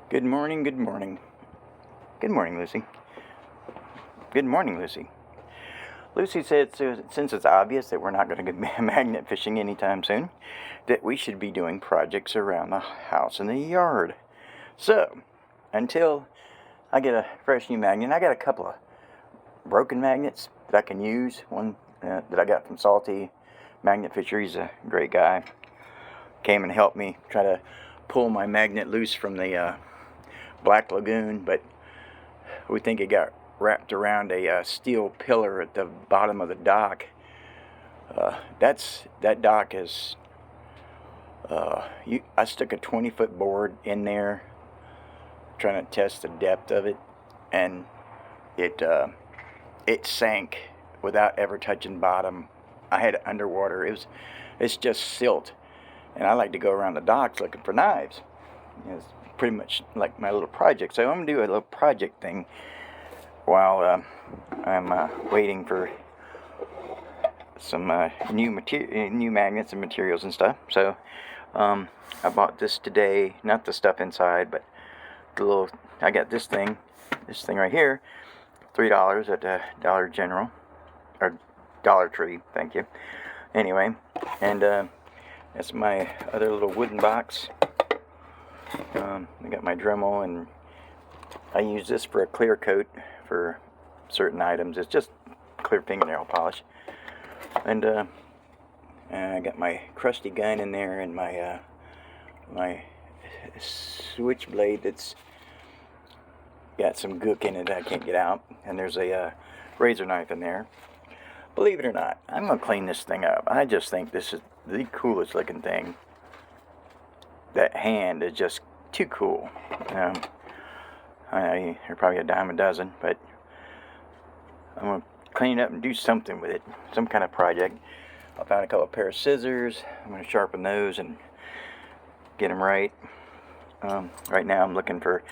Good morning, good morning. Good morning, Lucy. Good morning, Lucy. Lucy said since it's obvious that we're not going to go magnet fishing anytime soon, that we should be doing projects around the house and the yard. So, until I get a fresh new magnet, I got a couple of broken magnets that I can use. One that I got from Salty Magnet Fisher. He's a great guy. Came and helped me try to pull my magnet loose from the Black Lagoon, but we think it got wrapped around a steel pillar at the bottom of the dock. That dock is. I stuck a 20-foot board in there, trying to test the depth of it, and it sank without ever touching bottom. I had it underwater. It's just silt, and I like to go around the docks looking for knives. It's pretty much like my little project. So I'm gonna do a little project thing while I'm waiting for some new magnets and materials and stuff. So I bought this today, not the stuff inside, but I got this thing right here, $3 at Dollar General, or Dollar Tree, thank you. Anyway, and that's my other little wooden box. I got my Dremel, and I use this for a clear coat for certain items. It's just clear fingernail polish. And I got my crusty gun in there, and my switchblade that's got some gook in it that I can't get out. And there's a razor knife in there. Believe it or not, I'm going to clean this thing up. I just think this is the coolest looking thing. That hand is just too cool. They're probably a dime a dozen, but I'm going to clean it up and do something with it. Some kind of project. I found a couple pair of scissors. I'm going to sharpen those and get them right. Right now I'm looking for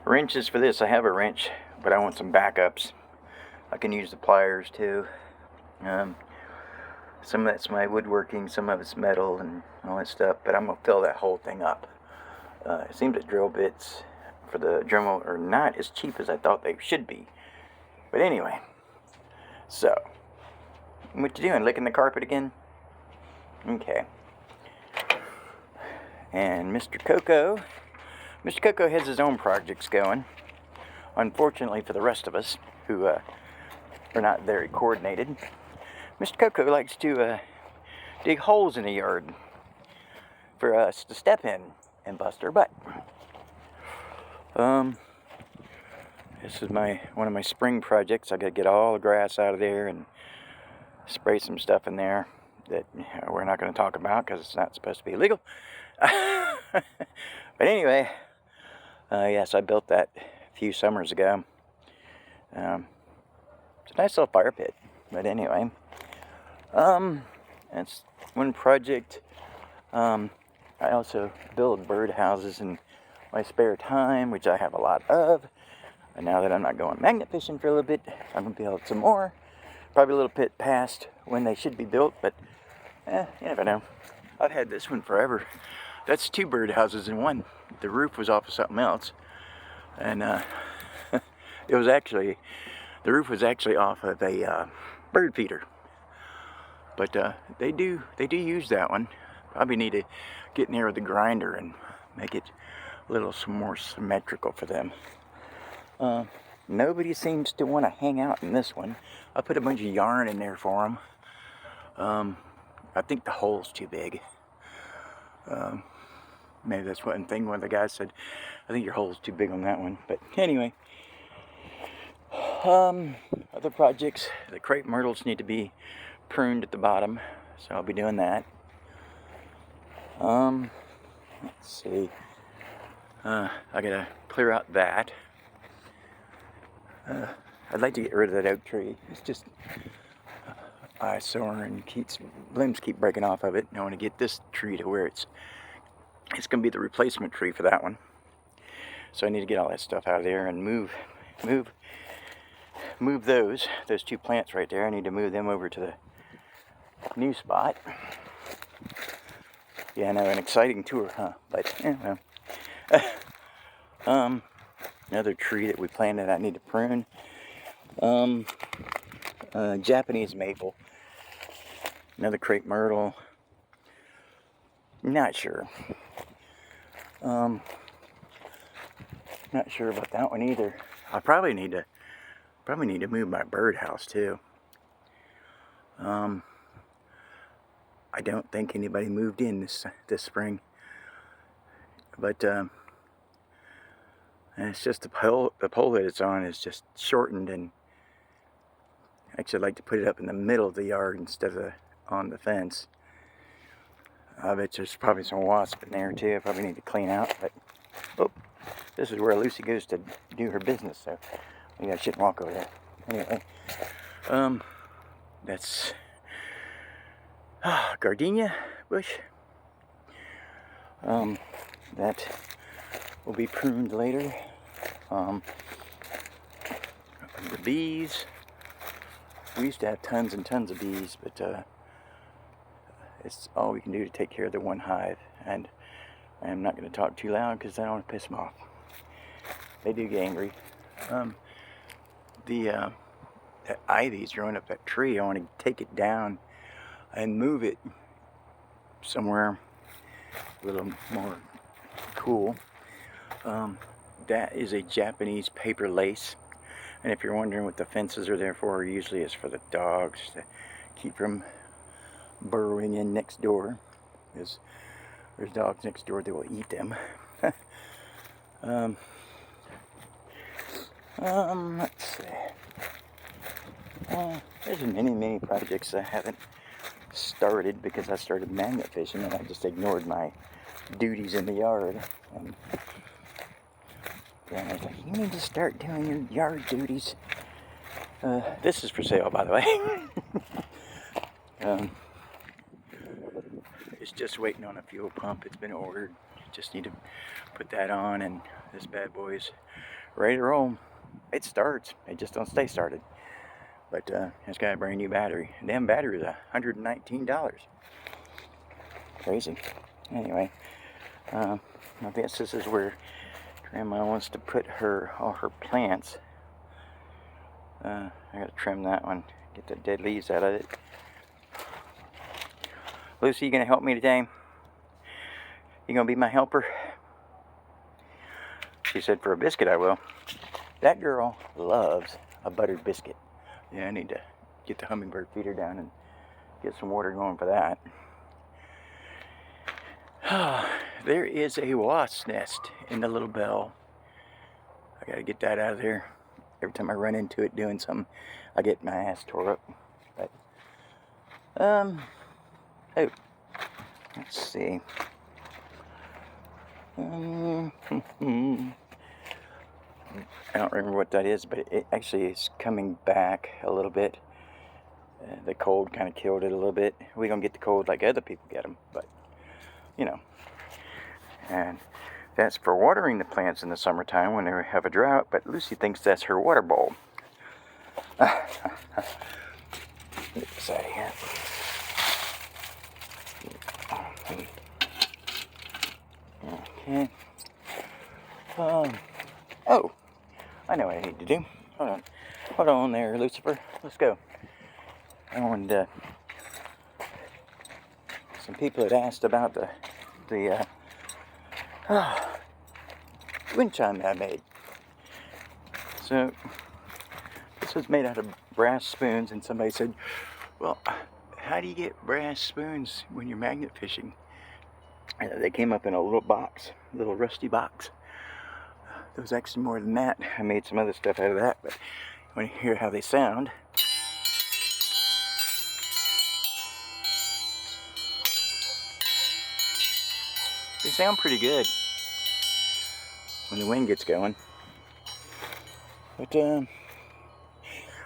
wrenches for this. I have a wrench, but I want some backups. I can use the pliers too. Some of that's my woodworking, some of it's metal and all that stuff, but I'm going to fill that whole thing up. It seems that drill bits for the Dremel are not as cheap as I thought they should be. But anyway, so, what you doing, licking the carpet again? Okay. And Mr. Coco has his own projects going. Unfortunately for the rest of us, who are not very coordinated, Mr. Coco likes to dig holes in the yard for us to step in and bust our butt. This is one of my spring projects. I gotta get all the grass out of there and spray some stuff in there that we're not going to talk about because it's not supposed to be illegal. But anyway, yes, I built that a few summers ago. It's a nice little fire pit. But anyway, that's one project. I also build bird houses in my spare time, which I have a lot of. And now that I'm not going magnet fishing for a little bit, I'm going to build some more. Probably a little bit past when they should be built, but you never know. I've had this one forever. That's 2 bird houses in one. The roof was off of something else, and the roof was actually off of a bird feeder. But they do use that one. Probably need to get in there with the grinder and make it a little more symmetrical for them. Nobody seems to want to hang out in this one. I put a bunch of yarn in there for them. I think the hole's too big. Maybe that's one thing one of the guys said. I think your hole's too big on that one. But anyway. Other projects. The crepe myrtles need to be pruned at the bottom. So I'll be doing that. Let's see. I gotta clear out that. I'd like to get rid of that oak tree. It's just eyesore and blooms keep breaking off of it. And I want to get this tree to where it's going to be the replacement tree for that one. So I need to get all that stuff out of there and move those 2 plants right there. I need to move them over to the new spot. Yeah, I know, an exciting tour, huh? But, well. Another tree that we planted I need to prune. Japanese maple. Another crepe myrtle. Not sure. Not sure about that one either. I probably need to move my birdhouse too. I don't think anybody moved in this spring, but and it's just the pole that it's on is just shortened, and actually I'd like to put it up in the middle of the yard instead of on the fence. I bet there's probably some wasps in there too. I probably need to clean out, but oh, this is where Lucy goes to do her business, so maybe I shouldn't walk over there. Anyway, that's gardenia bush. That will be pruned later. The bees. We used to have tons and tons of bees, but it's all we can do to take care of the one hive. And I'm not going to talk too loud because I don't want to piss them off. They do get angry. The ivy's growing up that tree. I want to take it down and move it somewhere a little more cool. That is a Japanese paper lace, and if you're wondering what the fences are there for, usually it's for the dogs to keep from burrowing in next door, because there's dogs next door that will eat them. Let's see. There's many projects I haven't started because I started magnet fishing and I just ignored my duties in the yard. And I was like, you need to start doing your yard duties. This is for sale, by the way. It's just waiting on a fuel pump. It's been ordered. Just need to put that on, and this bad boy's ready to roll. It starts. It just don't stay started. But it's got a brand new battery. Damn battery is $119. Crazy. Anyway, I guess this is where Grandma wants to put all her plants. I gotta trim that one, get the dead leaves out of it. Lucy, you gonna help me today? You gonna be my helper? She said for a biscuit I will. That girl loves a buttered biscuit. Yeah, I need to get the hummingbird feeder down and get some water going for that. There is a wasp nest in the little bell. I gotta get that out of there. Every time I run into it doing something, I get my ass tore up. But, oh, let's see. I don't remember what that is, but it actually is coming back a little bit. The cold kind of killed it a little bit. We don't get the cold like other people get them, but, you know. And that's for watering the plants in the summertime when they have a drought, but Lucy thinks that's her water bowl. Get this out of here. Okay. Oh, I know what I need to do. Hold on there, Lucifer. Let's go. I wanted some people had asked about the wind chime that I made. So this was made out of brass spoons, and somebody said, well, how do you get brass spoons when you're magnet fishing? And they came up in a little box, little rusty box. There was actually more than that. I made some other stuff out of that, but when you hear how they sound, they sound pretty good when the wind gets going. But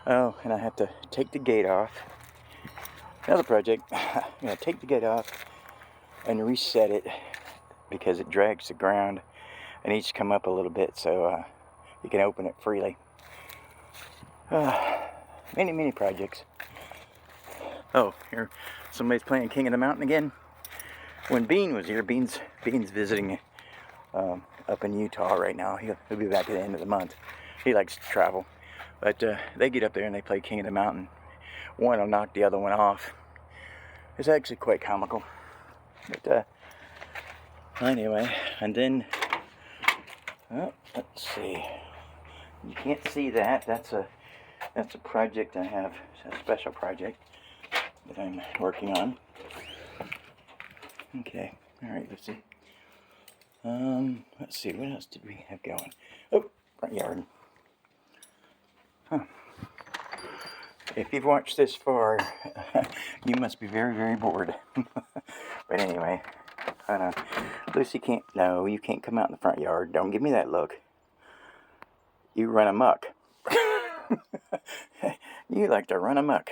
oh, and I have to take the gate off. Another project. I'm gonna take the gate off and reset it because it drags the ground. It needs to come up a little bit so you can open it freely. Many projects. Oh, here somebody's playing King of the Mountain again. When Bean was here, Bean's visiting up in Utah right now. He'll be back at the end of the month. He likes to travel. But they get up there and they play King of the Mountain. One will knock the other one off. It's actually quite comical. But anyway, and then, let's see. You can't see that. That's a project I have, a special project that I'm working on. Okay, all right, let's see. Let's see, what else did we have going? Oh, front yard. Huh. If you've watched this far, you must be very, very bored. But anyway, I don't know. Lucy can't, no, you can't come out in the front yard. Don't give me that look. You run amok. You like to run amok.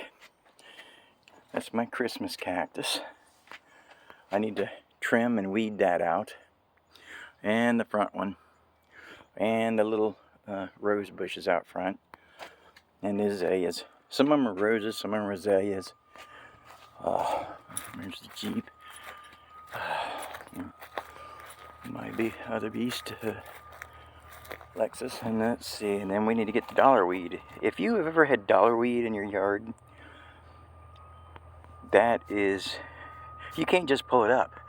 That's my Christmas cactus. I need to trim and weed that out. And the front one. And the little rose bushes out front. And the azaleas. Some of them are roses, some of them are azaleas. There's the Jeep. My other beast, Lexus. And let's see, and then we need to get the dollarweed. If you have ever had dollarweed in your yard, that is, you can't just pull it up.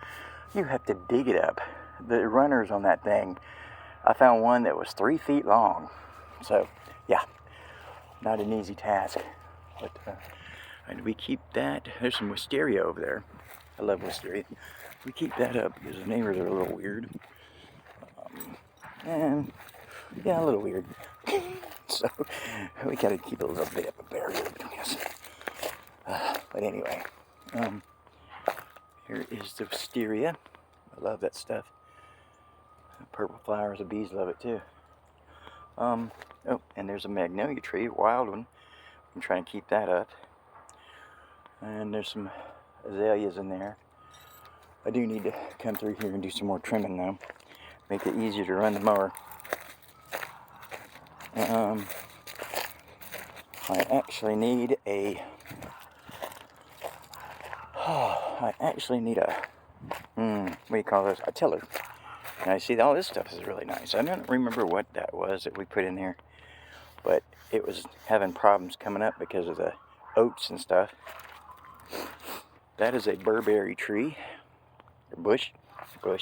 You have to dig it up. The runners on that thing, I found one that was 3 feet long. So, yeah, not an easy task. But and we keep that. There's some wisteria over there. I love wisteria. We keep that up because the neighbors are a little weird. And yeah, a little weird. So we gotta keep a little bit of a barrier between us. But anyway, here is the wisteria. I love that stuff. Purple flowers, the bees love it too. Oh, and there's a magnolia tree, a wild one. I'm trying to keep that up. And there's some azaleas in there. I do need to come through here and do some more trimming though. Make it easier to run the mower. I actually need a what do you call this? A tiller. And I see all this stuff is really nice. I don't remember what that was that we put in there, but it was having problems coming up because of the oats and stuff. That is a burberry tree. Bush. We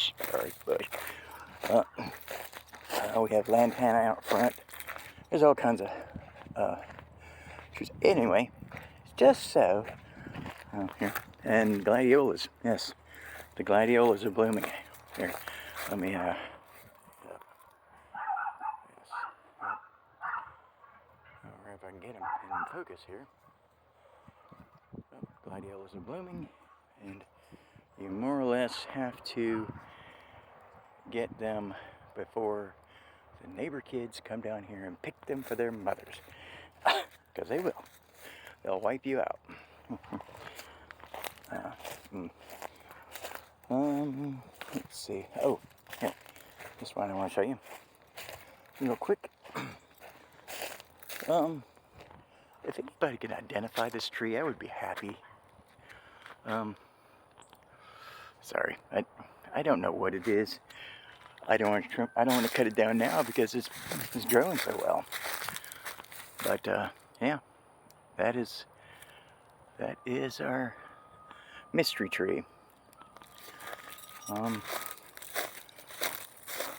have lantana out front. There's all kinds of trees. Anyway, just so. Here. And gladiolas. Yes, the gladiolas are blooming. Here, let me. Yes. If I can get them in focus here. Gladiolas are blooming, and you more or less have to get them before the neighbor kids come down here and pick them for their mothers. Because they will. They'll wipe you out. Let's see. Oh, here. This one I want to show you. Real quick. If anybody could identify this tree, I would be happy. Sorry, I don't know what it is. I don't want to trim. I don't want to cut it down now because it's growing so well. But yeah, that is our mystery tree.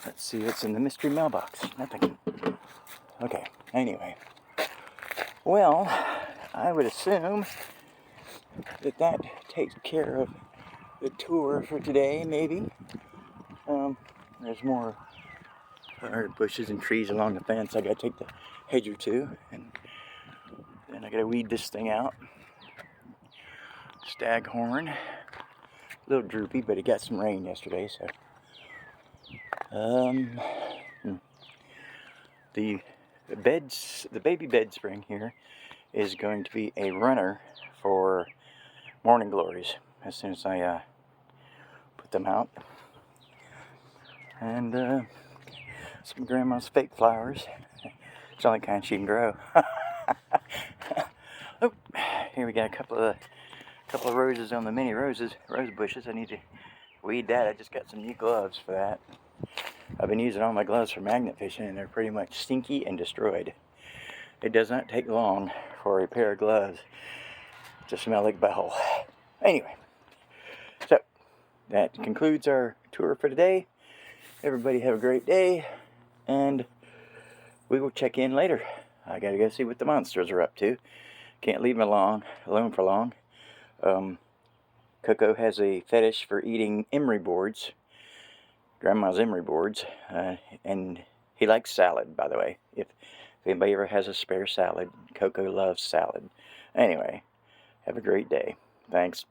Let's see what's in the mystery mailbox. Nothing. Okay. Anyway, well, I would assume that takes care of the tour for today, maybe. There's more bushes and trees along the fence. I gotta take the hedger to, and then I gotta weed this thing out. Staghorn, a little droopy, but it got some rain yesterday, so. The baby bed spring here is going to be a runner for morning glories as soon as I put them out. And some grandma's fake flowers. It's the only kind she can grow. Oh, here we got a couple of roses on the rose bushes. I need to weed that. I just got some new gloves for that. I've been using all my gloves for magnet fishing, and they're pretty much stinky and destroyed. It does not take long for a pair of gloves to smell like butthole. Anyway, so that concludes our tour for today. Everybody have a great day, and we will check in later. I gotta go see what the monsters are up to. Can't leave them alone for long. Coco has a fetish for eating emery boards, Grandma's emery boards, and he likes salad, by the way. If anybody ever has a spare salad, Coco loves salad. Anyway, have a great day. Thanks.